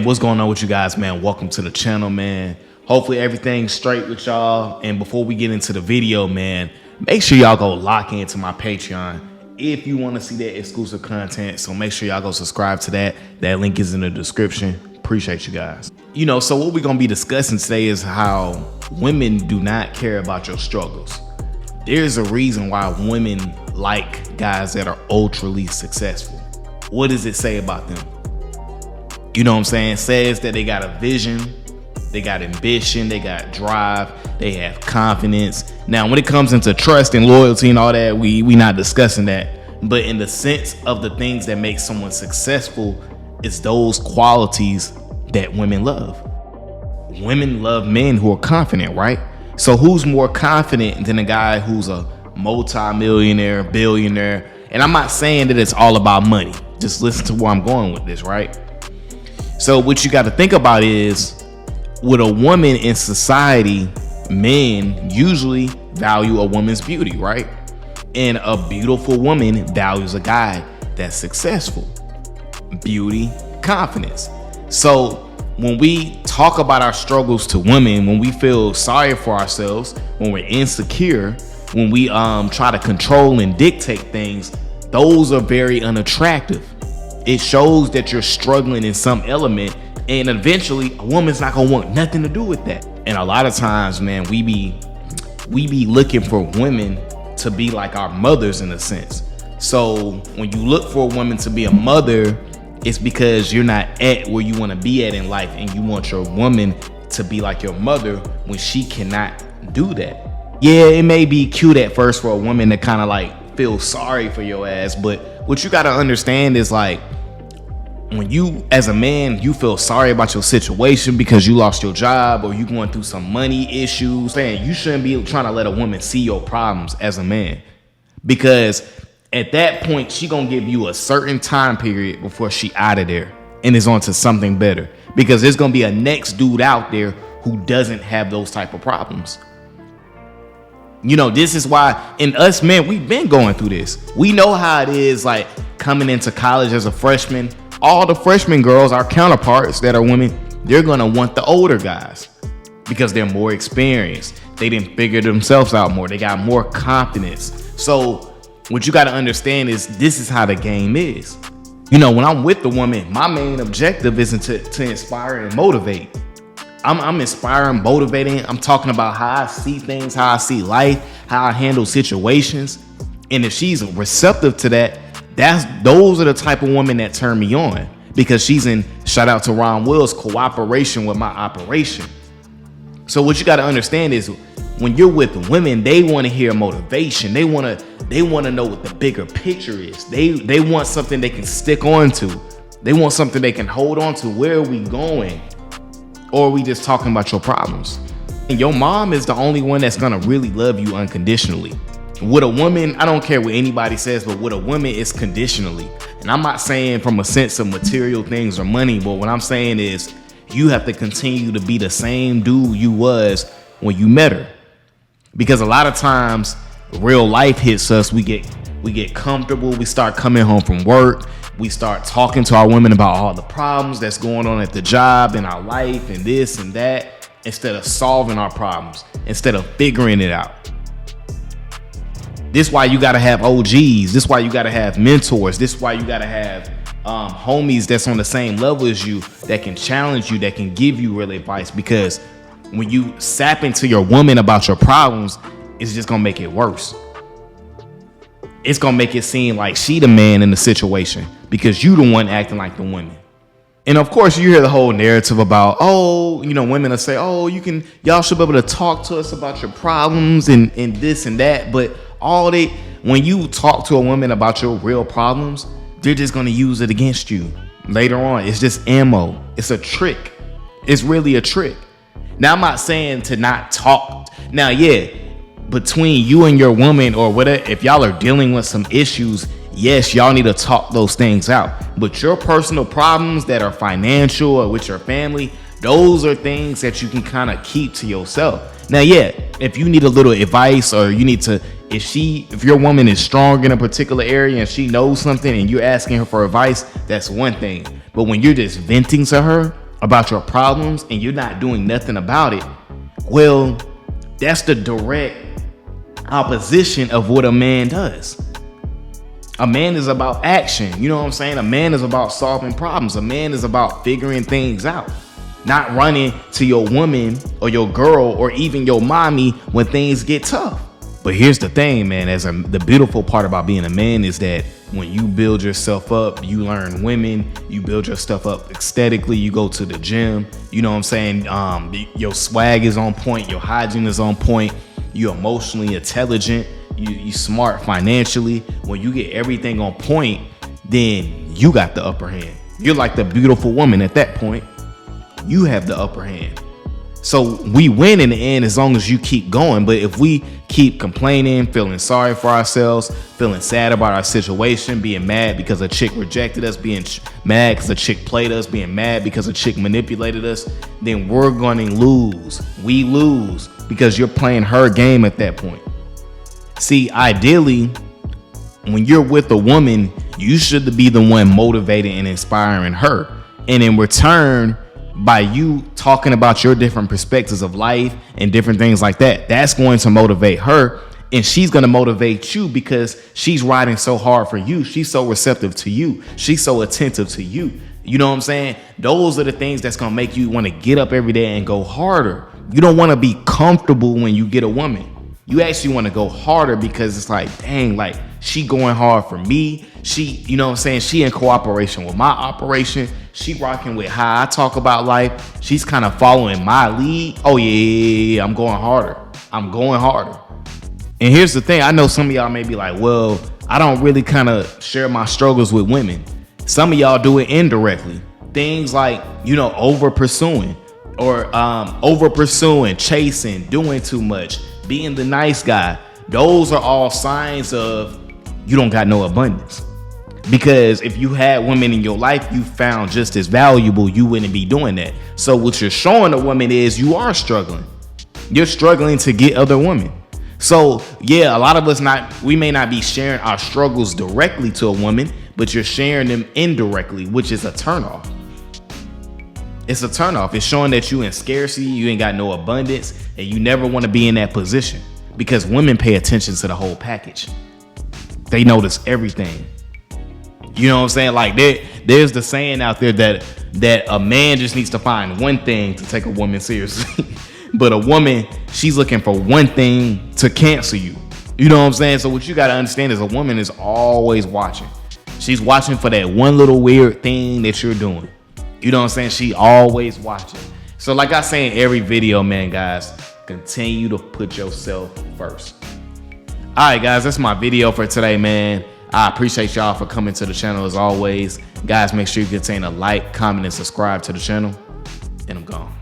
what's going on with you guys, man? Welcome to the channel, man. Hopefully everything's straight with y'all. And before we get into the video, man, make sure y'all go lock into my Patreon if you want to see that exclusive content. So make sure y'all go subscribe to that. That link is in the description. Appreciate you guys. So what we're gonna be discussing today is how women do not care about your struggles. There's a reason why women like guys that are ultra successful. What does it say about them? You know what I'm saying? It says that they got a vision, they got ambition, they got drive, they have confidence. Now, when it comes into trust and loyalty and all that, we not discussing that. But in the sense of the things that make someone successful, it's those qualities that women love. Women love men who are confident, right? So who's more confident than a guy who's a multi-millionaire, billionaire? And I'm not saying that it's all about money. Just listen to where I'm going with this, right? So what you got to think about is, with a woman in society, men usually value a woman's beauty, right? And a beautiful woman values a guy that's successful. Beauty, confidence. So when we talk about our struggles to women, when we feel sorry for ourselves, when we're insecure, when we try to control and dictate things, those are very unattractive. It shows that you're struggling in some element, and eventually a woman's not gonna want nothing to do with that. And a lot of times, man, we be looking for women to be like our mothers in a sense. So when you look for a woman to be a mother, it's because you're not at where you want to be at in life, and you want your woman to be like your mother when she cannot do that. Yeah, it may be cute at first for a woman to kind of like feel sorry for your ass, but what you got to understand is, like, when you as a man, you feel sorry about your situation because you lost your job or you going through some money issues, saying you shouldn't be trying to let a woman see your problems as a man, because at that point she gonna give you a certain time period before she out of there and is on to something better, because there's gonna be a next dude out there who doesn't have those type of problems. This is why in us men, we've been going through this. We know how it is, like, coming into college as a freshman. All the freshman girls, our counterparts that are women, they're gonna want the older guys because they're more experienced. They didn't figure themselves out more. They got more confidence. So what you got to understand is, this is how the game is. When I'm with the woman, my main objective isn't to inspire and motivate. I'm inspiring, motivating. I'm talking about how I see things, how I see life, how I handle situations. And if she's receptive to that, those are the type of women that turn me on, because she's in, shout out to Ron Will's, cooperation with my operation. So what you got to understand is, when you're with women, they want to hear motivation. They want to know what the bigger picture is. They want something they can stick on to. They want something they can hold on to. Where are we going? Or are we just talking about your problems? And your mom is the only one that's going to really love you unconditionally. With a woman, I don't care what anybody says, but with a woman, it's conditionally. And I'm not saying from a sense of material things or money, but what I'm saying is, you have to continue to be the same dude you was when you met her. Because a lot of times real life hits us, we get comfortable, we start coming home from work, we start talking to our women about all the problems that's going on at the job, in our life, and this and that, instead of solving our problems, instead of figuring it out. This is why you gotta have OGs. This is why you gotta have mentors. This is why you gotta have homies that's on the same level as you, that can challenge you, that can give you real advice. Because when you sap into your woman about your problems, it's just gonna make it worse. It's gonna make it seem like she the man in the situation, because you the one acting like the woman. And of course, you hear the whole narrative about, women will say, y'all should be able to talk to us about your problems and this and that. But when you talk to a woman about your real problems, they're just going to use it against you later on. It's just ammo. It's a trick. It's really a trick. Now, I'm not saying to not talk. Now, yeah, between you and your woman, or whatever, if y'all are dealing with some issues, yes, y'all need to talk those things out. But your personal problems that are financial or with your family, those are things that you can kind of keep to yourself. Now, yeah, if you need a little advice, or you need to, if your woman is strong in a particular area and she knows something and you're asking her for advice, that's one thing. But when you're just venting to her about your problems and you're not doing nothing about it, well, that's the direct opposition of what a man does. A man is about action. You know what I'm saying? A man is about solving problems. A man is about figuring things out, not running to your woman or your girl or even your mommy when things get tough. But here's the thing, man, the beautiful part about being a man is that when you build yourself up, you learn women, you build your stuff up aesthetically, you go to the gym, you know what I'm saying? Your swag is on point, your hygiene is on point, you're emotionally intelligent, you smart financially. When you get everything on point, then you got the upper hand. You're like the beautiful woman at that point. You have the upper hand. So we win in the end as long as you keep going. But if we keep complaining, feeling sorry for ourselves, feeling sad about our situation, being mad because a chick rejected us, being mad because a chick played us, being mad because a chick manipulated us, then we're going to lose. We lose because you're playing her game at that point. See, ideally, when you're with a woman, you should be the one motivating and inspiring her. And in return, by you talking about your different perspectives of life and different things like that, that's going to motivate her, and she's going to motivate you because she's riding so hard for you. She's so receptive to you. She's so attentive to you. You know what I'm saying? Those are the things that's going to make you want to get up every day and go harder. You don't want to be comfortable when you get a woman. You actually want to go harder because it's like, dang, like she going hard for me. She, you know what I'm saying? She in cooperation with my operation. She rocking with how I talk about life. She's kind of following my lead. Oh yeah, I'm going harder. I'm going harder. And here's the thing. I know some of y'all may be like, well, I don't really kind of share my struggles with women. Some of y'all do it indirectly. Things like, you know, over pursuing, chasing, doing too much, being the nice guy. Those are all signs of you don't got no abundance. Because if you had women in your life you found just as valuable, you wouldn't be doing that. So what you're showing a woman is you are struggling. You're struggling to get other women. So yeah, a lot of us we may not be sharing our struggles directly to a woman, but you're sharing them indirectly, which is a turnoff. It's a turnoff. It's showing that you in scarcity, you ain't got no abundance, and you never want to be in that position, because women pay attention to the whole package. They notice everything. You know what I'm saying? Like there's the saying out there that a man just needs to find one thing to take a woman seriously. But a woman, she's looking for one thing to cancel you. You know what I'm saying? So what you got to understand is a woman is always watching. She's watching for that one little weird thing that you're doing. You know what I'm saying? She always watching. So like I say in every video, man, guys, continue to put yourself first. All right, guys, that's my video for today, man. I appreciate y'all for coming to the channel as always. Guys, make sure you contain a like, comment, and subscribe to the channel. And I'm gone.